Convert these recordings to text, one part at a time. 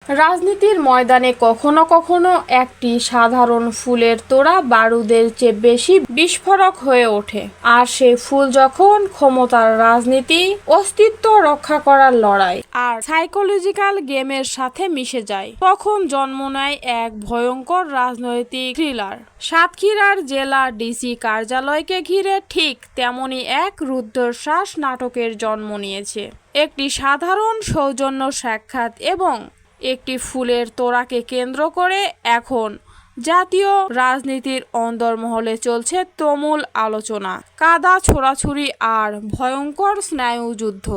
রাজনীতির ময়দানে কখনো কখনো একটি সাধারণ ফুলের তোড়া বারুদের চেয়ে বেশি বিস্ফোরক হয়ে ওঠে। আর সেই ফুল যখন ক্ষমতার রাজনীতি, অস্তিত্ব রক্ষা করার লড়াই আর সাইকোলজিক্যাল গেমের সাথে মিশে যায়, তখন জন্ম নেয় এক ভয়ঙ্কর রাজনৈতিক থ্রিলার। সাতক্ষীরার জেলা ডিসি কার্যালয়কে ঘিরে ঠিক তেমনই এক রুদ্ধশ্বাস নাটকের জন্ম নিয়েছে। একটি সাধারণ সৌজন্য সাক্ষাৎ এবং একটি ফুলের তোড়াকে কেন্দ্র করে এখন জাতীয় রাজনীতির অন্দরমহলে চলছে তুমুল আলোচনা, কাদা ছোড়াছুড়ি আর ভয়ঙ্কর স্নায়ুযুদ্ধ।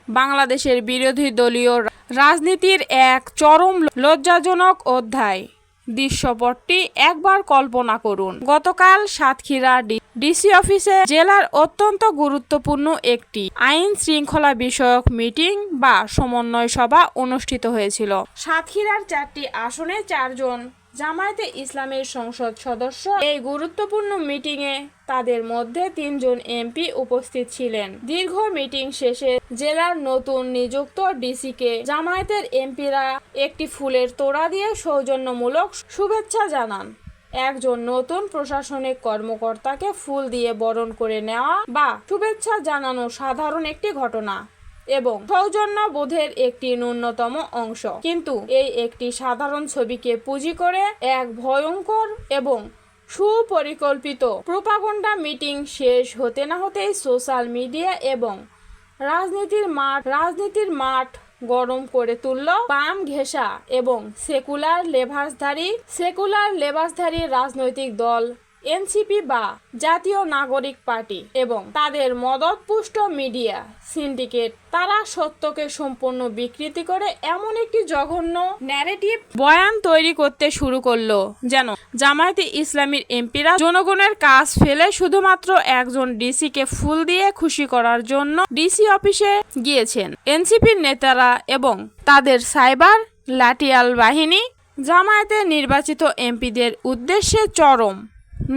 বাংলাদেশের বিরোধী দলীয় রাজনীতির এক চরম লজ্জাজনক অধ্যায়। দৃশ্যপটটি একবার কল্পনা করুন। গতকাল সাতক্ষীরা ডিসি অফিসে জেলার অত্যন্ত গুরুত্বপূর্ণ একটি আইন শৃঙ্খলা বিষয়ক মিটিং বা সমন্বয় সভা অনুষ্ঠিত হয়েছিল। সাতক্ষীরার 4টি আসনে 4 জন জামায়াতে ইসলামের সংসদ সদস্য এই গুরুত্বপূর্ণ মিটিংয়ে তাদের মধ্যে 3 জন এমপি উপস্থিত ছিলেন। দীর্ঘ মিটিং শেষে জেলার নতুন নিযুক্ত ডিসিকে জামায়াতের এমপিরা একটি ফুলের তোড়া দিয়ে সৌজন্যমূলক শুভেচ্ছা জানান। একজন নতুন প্রশাসনিক কর্মকর্তাকে ফুল দিয়ে বরণ করে নেওয়া বা শুভেচ্ছা জানানো সাধারণ একটি ঘটনা এবং সৌজন্য বোধের একটি ন্যূনতম অংশ। কিন্তু এই একটি সাধারণ ছবিকে পুঁজি করে এক ভয়ঙ্কর এবং সুপরিকল্পিত প্রোপাগান্ডা মিটিং শেষ হতে না হতেই সোশ্যাল মিডিয়া এবং রাজনীতির মাঠ গরম করে তুলল বাম ঘেঁষা এবং সেকুলার লেবাসধারী রাজনৈতিক দল এনসিপি বা জাতীয় নাগরিক পার্টি এবং তাদের মদতপুষ্ট মিডিয়া সিন্ডিকেট। তারা সত্যকে সম্পূর্ণ বিকৃতি করে এমন একটি জঘন্য ন্যারেটিভ বয়ান তৈরি করতে শুরু করলো যেন জামায়াতে ইসলামীর এমপিরা জনগণের কাজ ফেলে শুধুমাত্র একজন ডিসিকে ফুল দিয়ে খুশি করার জন্য ডিসি অফিসে গিয়েছেন। এনসিপির নেতারা এবং তাদের সাইবার লাঠিয়াল বাহিনী জামায়াতের নির্বাচিত এমপিদের উদ্দেশ্যে চরম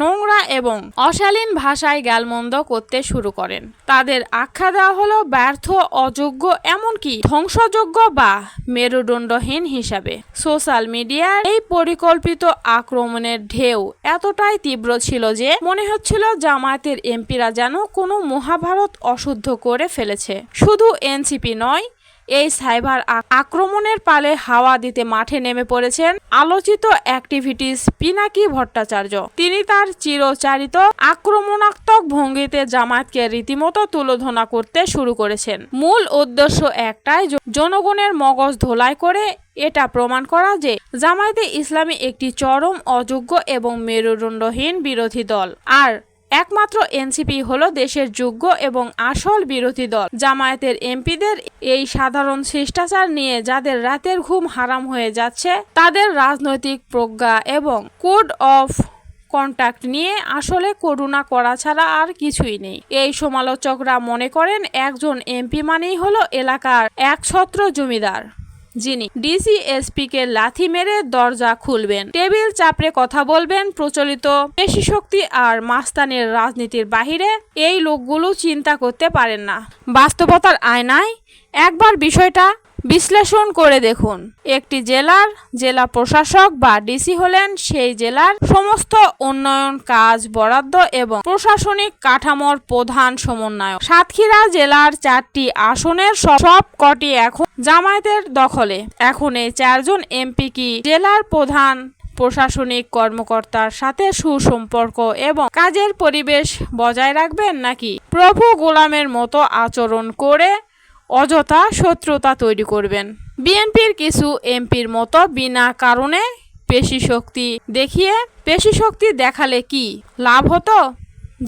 নোংরা এবং অশালীন ভাষায় গালমন্দ করতে শুরু করেন। তাদের আখ্যা দেওয়া হলো ব্যর্থ, অযোগ্য, এমনকি ধ্বংসযোগ্য বা মেরুদণ্ডহীন হিসাবে। সোশ্যাল মিডিয়ার এই পরিকল্পিত আক্রমণের ঢেউ এতটাই তীব্র ছিল যে মনে হচ্ছিল জামায়াতের এমপিরা যেন কোনো মহাভারত অশুদ্ধ করে ফেলেছে। শুধু এনসিপি নয়, এই সাইবার আক্রমণের পালে হাওয়া দিতে মাঠে নেমে পড়েছেন আলোচিত অ্যাক্টিভিটিস পিনাকি ভট্টাচার্য। তিনি তার চিরচারিত আক্রমণাত্মক ভঙ্গিতে জামায়াতকে রীতিমতো তুলোধনা করতে শুরু করেছেন। মূল উদ্দেশ্য একটাই, জনগণের মগজ ধোলাই করে এটা প্রমাণ করা যে জামায়াতে ইসলামী একটি চরম অযোগ্য এবং মেরুদণ্ডহীন বিরোধী দল, আর একমাত্র এনসিপি হলো দেশের যোগ্য এবং আসল বিরোধী দল। জামায়াতের এমপিদের এই সাধারণ শিষ্টাচার নিয়ে যাদের রাতের ঘুম হারাম হয়ে যাচ্ছে, তাদের রাজনৈতিক প্রজ্ঞা এবং কোড অফ কন্ডাক্ট নিয়ে আসলে করুণা করা ছাড়া আর কিছুই নেই। এই সমালোচকরা মনে করেন একজন এমপি মানেই হলো এলাকার একছত্র জমিদার, যিনি ডিসি এসপিকে লাথি মেরে দরজা খুলবেন, টেবিল চাপড়ে কথা বলবেন। প্রচলিত পেশিশক্তি আর মাস্তানের রাজনীতির বাহিরে এই লোকগুলো চিন্তা করতে পারেন না। বাস্তবতার আয়নায় একবার বিষয়টা বিশ্লেষণ করে দেখুন। একটি জেলা প্রশাসক বা ডিসি হলেন সেই জেলার সমস্ত উন্নয়ন কাজ, বরাদ্দ এবং প্রশাসনিক কাঠামোর প্রধান সমন্বয়ক। সাতক্ষীরা জেলার 4টি আসনের সব কটি এখন জামায়াতের দখলে। এখন এই 4 জন এমপি কি জেলার প্রধান প্রশাসনিক কর্মকর্তার সাথে সুসম্পর্ক এবং কাজের পরিবেশ বজায় রাখবেন, নাকি প্রভু গোলামের মতো আচরণ করে অযথা শত্রুতা তৈরি করবেন? বিএনপির কিছু এমপির মতো বিনা কারণে পেশিশক্তি দেখালে কি লাভ হতো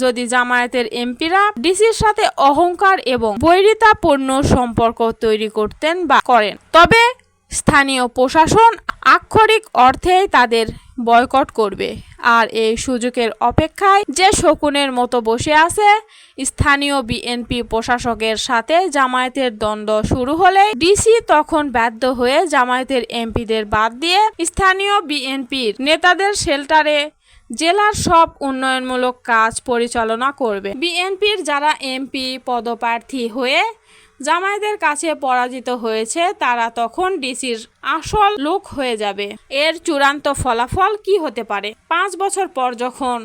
যদি জামায়াতের এমপিরা ডিসির সাথে অহংকার এবং বৈরিতাপূর্ণ সম্পর্ক তৈরি করতেন বা করেন? তবে স্থানীয় প্রশাসন আক্ষরিক অর্থেই তাদের বয়কট করবে। আর এই সুযোগের অপেক্ষায় যে শকুনের মতো বসে আছে। স্থানীয় বিএনপি প্রশাসকের সাথে জামায়াতের দ্বন্দ্ব শুরু হলে ডিসি তখন বাধ্য হয়ে জামায়াতের এমপিদের বাদ দিয়ে স্থানীয় বিএনপির নেতাদের শেল্টারে জেলার সব উন্নয়নমূলক কাজ পরিচালনা করবে। বিএনপির যারা এমপি পদপ্রার্থী হয়ে জামায়াতের কাছে পরাজিত হয়েছে তারা তখন ডিসির আসল লোক হয়ে যাবে। এর চূড়ান্ত ফলাফল কি হতে পারে? 5 বছর পর যখন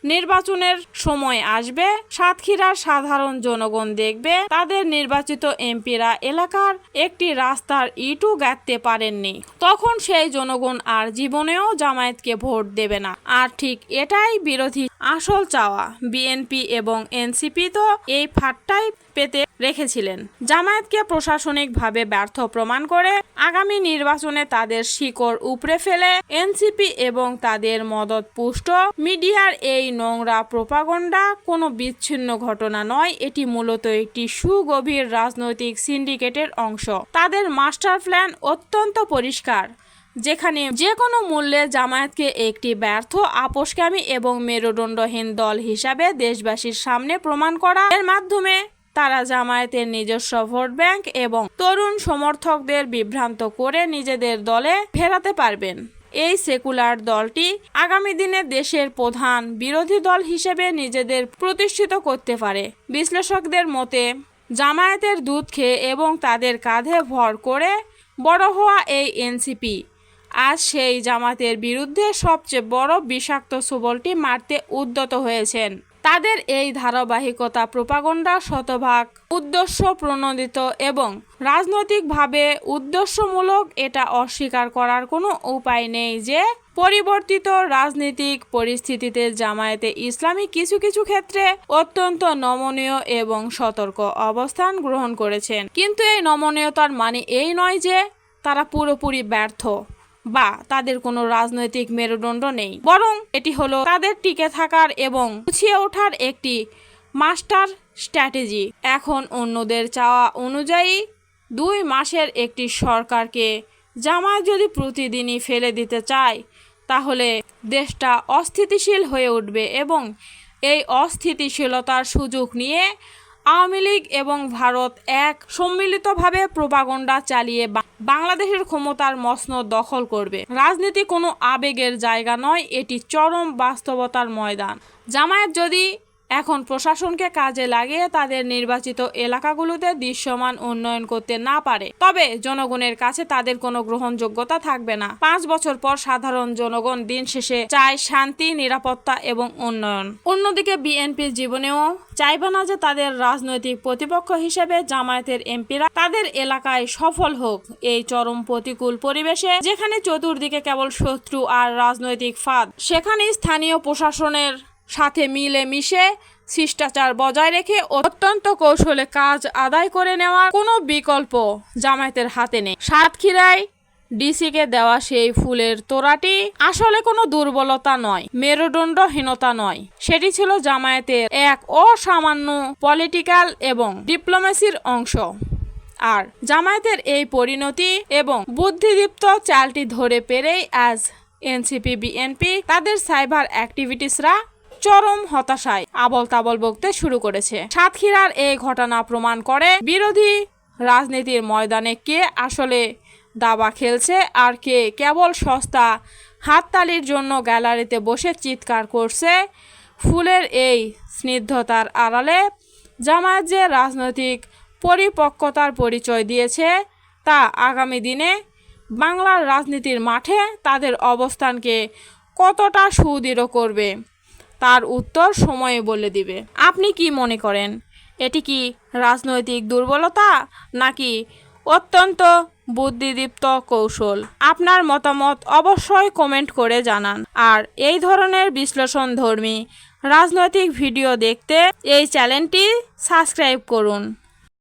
নির্বাচনের সময় আসবে, সাতক্ষীরার সাধারণ জনগণ দেখবে তাদের নির্বাচিত এমপিরা এলাকার একটি রাস্তার ইটও গাঁথতে পারেননি। তখন সেই জনগণ আর জীবনেও জামায়াতকে ভোট দেবে না। আর ঠিক এটাই বিরোধী আসল চাওয়া। বিএনপি এবং এনসিপি তো এই ফাঁদটাই পেতে রেখেছিলেন। জামায়াতকে প্রশাসনিকভাবে ব্যর্থ প্রমাণ করে আগামী নির্বাচনে তাদের শিকড় উপড়ে ফেলে এনসিপি এবং তাদের মদতপুষ্ট মিডিয়ার এই নোংরা প্রোপাগান্ডা কোনো বিচ্ছিন্ন ঘটনা নয়, এটি মূলত একটি সুগভীর রাজনৈতিক সিন্ডিকেটের অংশ। তাদের মাস্টার প্ল্যান অত্যন্ত পরিষ্কার, যেখানে যে কোনো মূল্যে জামায়াতকে একটি ব্যর্থ, আপোষকামী এবং মেরুদণ্ডহীন দল হিসাবে দেশবাসীর সামনে প্রমাণ করা। এর মাধ্যমে তারা জামায়াতের নিজস্ব ভোট ব্যাংক এবং তরুণ সমর্থকদের বিভ্রান্ত করে নিজেদের দলে ফেরাতে পারবেন। এই সেকুলার দলটি আগামী দিনে দেশের প্রধান বিরোধী দল হিসেবে নিজেদের প্রতিষ্ঠিত করতে পারে। বিশ্লেষকদের মতে জামায়াতের দুধ খেয়ে এবং তাদের কাঁধে ভর করে বড় হওয়া এই এনসিপি আজ সেই জামায়াতের বিরুদ্ধে সবচেয়ে বড় বিষাক্ত ছোবলটি মারতে উদ্যত হয়েছেন। তাদের এই ধারাবাহিকতা প্রোপাগান্ডা শতভাগ উদ্দেশ্য প্রণোদিত এবং রাজনৈতিকভাবে উদ্দেশ্যমূলক। এটা অস্বীকার করার কোনো উপায় নেই যে পরিবর্তিত রাজনৈতিক পরিস্থিতিতে জামায়াতে ইসলামী কিছু কিছু ক্ষেত্রে অত্যন্ত নমনীয় এবং সতর্ক অবস্থান গ্রহণ করেছেন। কিন্তু এই নমনীয়তার মানে এই নয় যে তারা পুরোপুরি ব্যর্থ বা তাদের কোনো রাজনৈতিক মেরুদণ্ড নেই, বরং এটি হলো তাদের টিকে থাকার এবং গুছিয়ে ওঠার একটি মাস্টার স্ট্র্যাটেজি। এখন অন্যদের চাওয়া অনুযায়ী 2 মাসের একটি সরকারকে জামায়াত যদি প্রতিদিনই ফেলে দিতে চায়, তাহলে দেশটা অস্থিতিশীল হয়ে উঠবে এবং এই অস্থিতিশীলতার সুযোগ নিয়ে আওয়ামী লীগ এবং ভারত এক সম্মিলিতভাবে প্রোপাগান্ডা চালিয়ে বাংলাদেশের ক্ষমতার মসনদ দখল করবে। রাজনীতি কোনো আবেগের জায়গা নয়, এটি চরম বাস্তবতার ময়দান। জামায়াত যদি এখন প্রশাসনকে কাজে লাগিয়ে তাদের নির্বাচিত এলাকাগুলোতে দৃশ্যমান উন্নয়ন করতে না পারে, তবে জনগণের কাছে তাদের কোনো গ্রহণযোগ্যতা থাকবে না। 5 বছর পর সাধারণ জনগণ দিন শেষে চায় শান্তি, নিরাপত্তা এবং উন্নয়ন। অন্যদিকে বিএনপির জীবনেও চাইবে না যে তাদের রাজনৈতিক প্রতিপক্ষ হিসেবে জামায়াতের এমপিরা তাদের এলাকায় সফল হোক। এই চরম প্রতিকূল পরিবেশে, যেখানে চতুর্দিকে কেবল শত্রু আর রাজনৈতিক ফাঁদ, সেখানে স্থানীয় প্রশাসনের সাথে মিলে মিশে শিষ্টাচার বজায় রেখে অত্যন্ত কৌশলে কাজ আদায় করে নেওয়ার কোনো বিকল্প জামায়াতের হাতে নেই। সাতক্ষীরায় ডিসিকে দেওয়া সেই ফুলের তোড়াটি আসলে কোনো দুর্বলতা নয়, মেরুদণ্ডহীনতা নয়, সেটি ছিল জামায়াতের এক অসামান্য পলিটিক্যাল এবং ডিপ্লোমেসির অংশ। আর জামায়াতের এই পরিণতি এবং বুদ্ধিদীপ্ত চালটি ধরে পেরেই আজ এনসিপি বিএনপি তাদের সাইবার অ্যাক্টিভিটিসরা চরম হতাশায় আবল তাবল বকতে শুরু করেছে। সাতক্ষীরার এই ঘটনা প্রমাণ করে বিরোধী রাজনীতির ময়দানে কে আসলে দাবা খেলছে আর কে কেবল সস্তা হাততালির জন্য গ্যালারিতে বসে চিৎকার করছে। ফুলের এই স্নিগ্ধতার আড়ালে জামায়াত যে রাজনৈতিক পরিপক্কতার পরিচয় দিয়েছে, তা আগামী দিনে বাংলার রাজনীতির মাঠে তাদের অবস্থানকে কতটা সুদৃঢ় করবে তার উত্তর সময়ে বলে দিবে। আপনি কি মনে করেন, এটি কি রাজনৈতিক দুর্বলতা নাকি অত্যন্ত বুদ্ধিদীপ্ত কৌশল? আপনার মতামত অবশ্যই কমেন্ট করে জানান। আর এই ধরনের বিশ্লেষণধর্মী রাজনৈতিক ভিডিও দেখতে এই চ্যানেলটি সাবস্ক্রাইব করুন।